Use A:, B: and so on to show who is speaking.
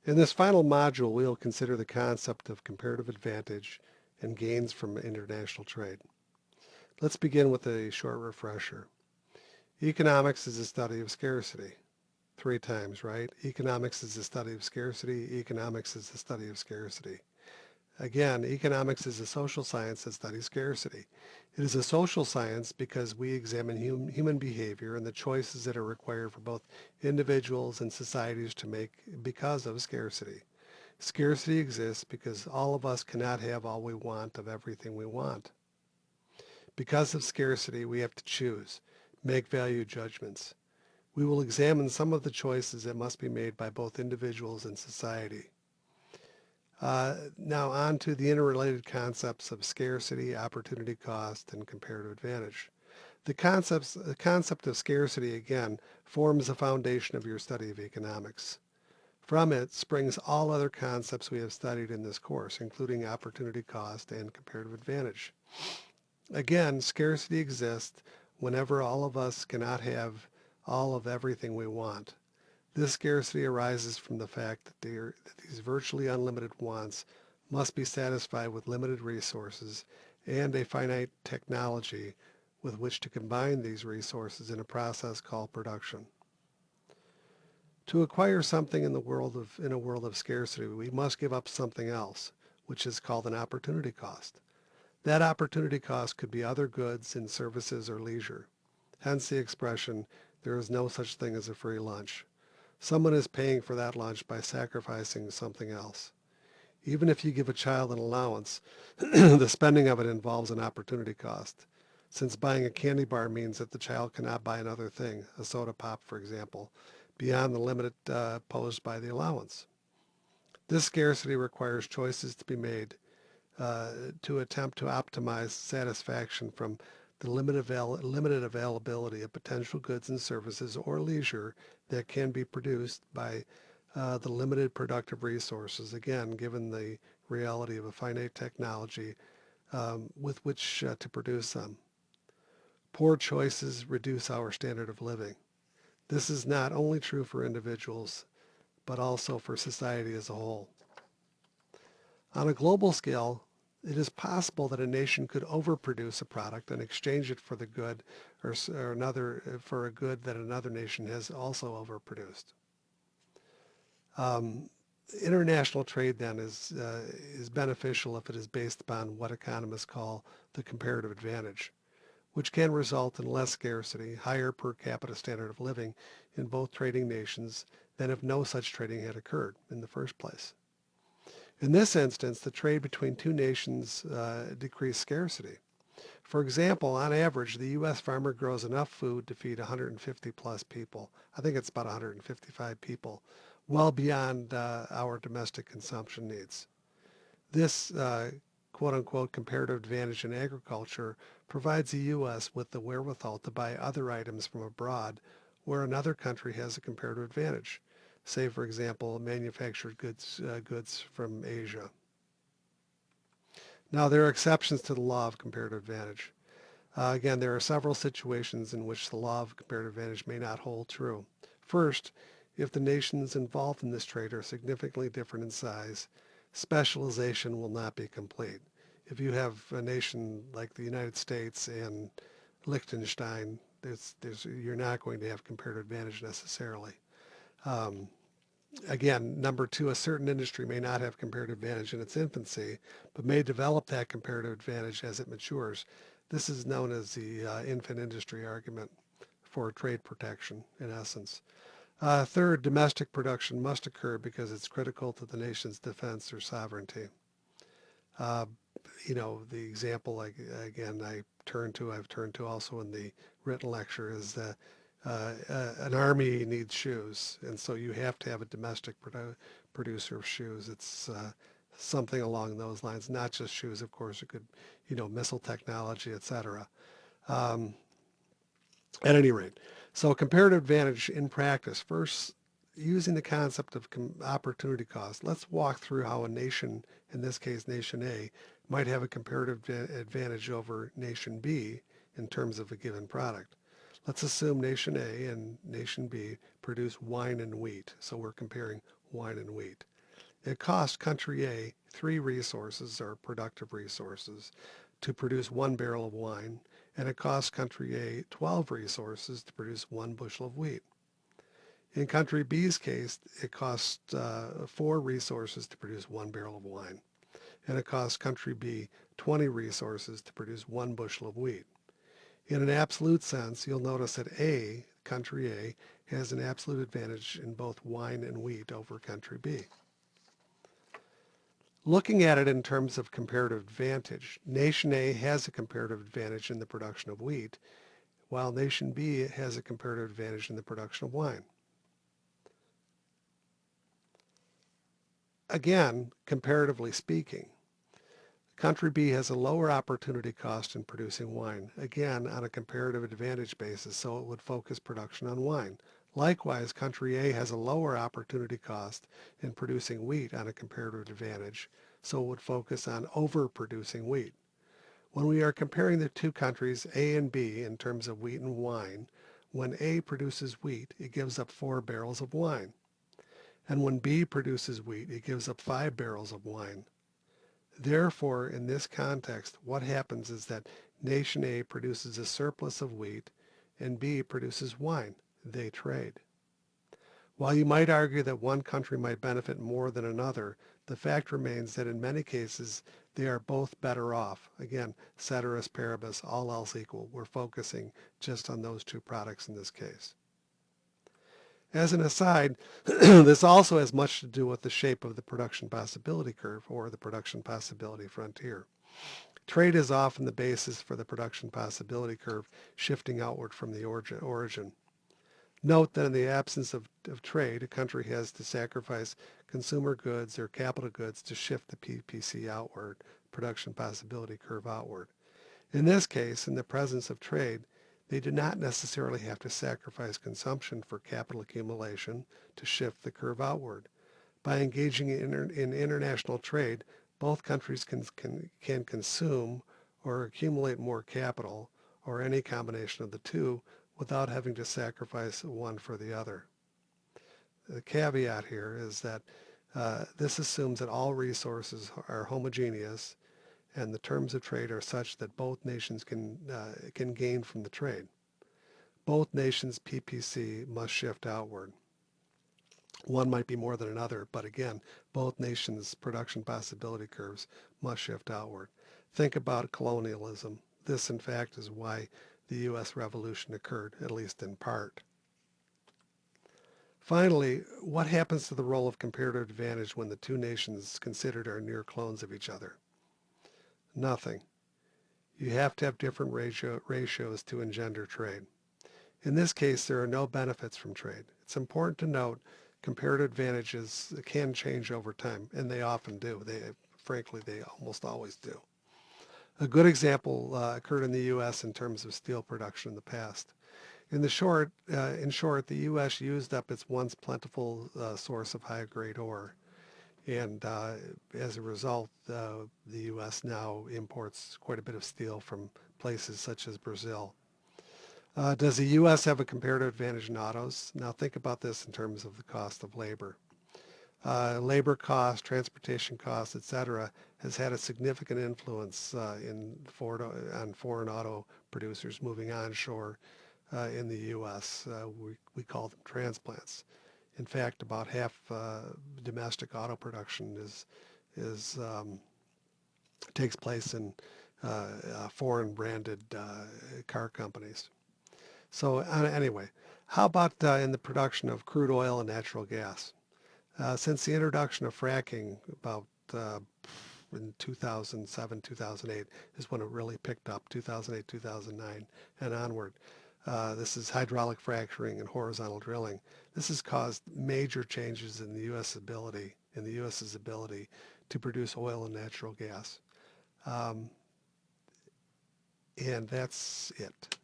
A: In this final module, we will consider the concept of comparative advantage and gains from international trade. Let's begin with a short refresher. Economics is the study of scarcity. 3 times, right? Economics is the study of scarcity. Economics is the study of scarcity. Again, economics is a social science that studies scarcity. It is a social science because we examine human behavior and the choices that are required for both individuals and societies to make because of scarcity. Scarcity exists because all of us cannot have all we want of everything we want. Because of scarcity, we have to choose, make value judgments. We will examine some of the choices that must be made by both individuals and society. Now on to the interrelated concepts of scarcity, opportunity cost, and comparative advantage. The concept of scarcity, again, forms the foundation of your study of economics. From it springs all other concepts we have studied in this course, including opportunity cost and comparative advantage. Again, scarcity exists whenever all of us cannot have all of everything we want. This scarcity arises from the fact that these virtually unlimited wants must be satisfied with limited resources and a finite technology with which to combine these resources in a process called production. To acquire something in a world of scarcity, we must give up something else, which is called an opportunity cost. That opportunity cost could be other goods and services or leisure. Hence the expression, there is no such thing as a free lunch. Someone is paying for that lunch by sacrificing something else. Even if you give a child an allowance, the spending of it involves an opportunity cost, since buying a candy bar means that the child cannot buy another thing, a soda pop, for example, beyond the limit posed by the allowance. This scarcity requires choices to be made to attempt to optimize satisfaction from the limited availability of potential goods and services or leisure that can be produced by the limited productive resources, again, given the reality of a finite technology with which to produce them. Poor choices reduce our standard of living. This is not only true for individuals, but also for society as a whole. On a global scale, it is possible that a nation could overproduce a product and exchange it for the good or another for a good that another nation has also overproduced. Um, International trade then is beneficial if it is based upon what economists call the comparative advantage, which can result in less scarcity, higher per capita standard of living in both trading nations than if no such trading had occurred in the first place. In this instance, the trade between two nations decreased scarcity. For example, on average, the U.S. farmer grows enough food to feed 150 plus people. I think it's about 155 people, well beyond our domestic consumption needs. This quote unquote comparative advantage in agriculture provides the U.S. with the wherewithal to buy other items from abroad where another country has a comparative advantage. Say, for example, manufactured goods from Asia. Now, there are exceptions to the law of comparative advantage. Again, there are several situations in which the law of comparative advantage may not hold true. First, if the nations involved in this trade are significantly different in size, specialization will not be complete. If you have a nation like the United States and Liechtenstein, you're not going to have comparative advantage necessarily. Um, Again, number two, a certain industry may not have comparative advantage in its infancy, but may develop that comparative advantage as it matures. This is known as the infant industry argument for trade protection, in essence. Third, domestic production must occur because it's critical to the nation's defense or sovereignty. Uh, the example, like, again, I've turned to also in the written lecture is that an army needs shoes, and so you have to have a domestic producer of shoes. It's something along those lines, not just shoes, of course. It could, missile technology, etc. Um, at any rate, so comparative advantage in practice. First, using the concept of opportunity cost, let's walk through how a nation, in this case nation A, might have a comparative advantage over nation B in terms of a given product. Let's assume nation A and nation B produce wine and wheat. So we're comparing wine and wheat. It cost country A 3 resources or productive resources to produce 1 barrel of wine, and it cost country A 12 resources to produce 1 bushel of wheat. In country B's case, it cost 4 resources to produce 1 barrel of wine, and it cost country B 20 resources to produce 1 bushel of wheat. In an absolute sense, you'll notice that country A, has an absolute advantage in both wine and wheat over country B. Looking at it in terms of comparative advantage, Nation A has a comparative advantage in the production of wheat, while Nation B has a comparative advantage in the production of wine. Again, comparatively speaking, country B has a lower opportunity cost in producing wine, again on a comparative advantage basis, so it would focus production on wine. Likewise, country A has a lower opportunity cost in producing wheat on a comparative advantage, so it would focus on overproducing wheat. When we are comparing the two countries, A and B, in terms of wheat and wine, when A produces wheat, it gives up 4 barrels of wine. And when B produces wheat, it gives up 5 barrels of wine. Therefore, in this context, what happens is that Nation A produces a surplus of wheat and B produces wine. They trade. While you might argue that one country might benefit more than another, the fact remains that in many cases they are both better off. Again, ceteris paribus, all else equal. We're focusing just on those two products in this case. As an aside, this also has much to do with the shape of the production possibility curve or the production possibility frontier. Trade is often the basis for the production possibility curve shifting outward from the origin. Note that in the absence of trade, a country has to sacrifice consumer goods or capital goods to shift the PPC outward, production possibility curve outward. In this case, in the presence of trade, they do not necessarily have to sacrifice consumption for capital accumulation to shift the curve outward. By engaging in international trade, both countries can consume or accumulate more capital, or any combination of the two, without having to sacrifice one for the other. The caveat here is that this assumes that all resources are homogeneous and the terms of trade are such that both nations can gain from the trade. Both nations' PPC must shift outward. One might be more than another, but again, both nations' production possibility curves must shift outward. Think about colonialism. This, in fact, is why the U.S. Revolution occurred, at least in part. Finally, what happens to the role of comparative advantage when the two nations considered are near clones of each other? Nothing. You have to have different ratios to engender trade. In this case, there are no benefits from trade. It's important to note comparative advantages can change over time, and they often do. Frankly, they almost always do. A good example occurred in the U.S. in terms of steel production in the past. In short, the U.S. used up its once plentiful source of high-grade ore, and as a result, the U.S. now imports quite a bit of steel from places such as Brazil. Does the U.S. have a comparative advantage in autos? Now think about this in terms of the cost of labor. Labor costs, transportation costs, etc., has had a significant influence on foreign auto producers moving onshore in the U.S. We call them transplants. In fact, about half domestic auto production takes place in foreign branded car companies. So anyway, how about in the production of crude oil and natural gas? Since the introduction of fracking about in 2007, 2008 is when it really picked up, 2008, 2009 and onward. This is hydraulic fracturing and horizontal drilling. This has caused major changes in the U.S.'s ability to produce oil and natural gas. And that's it.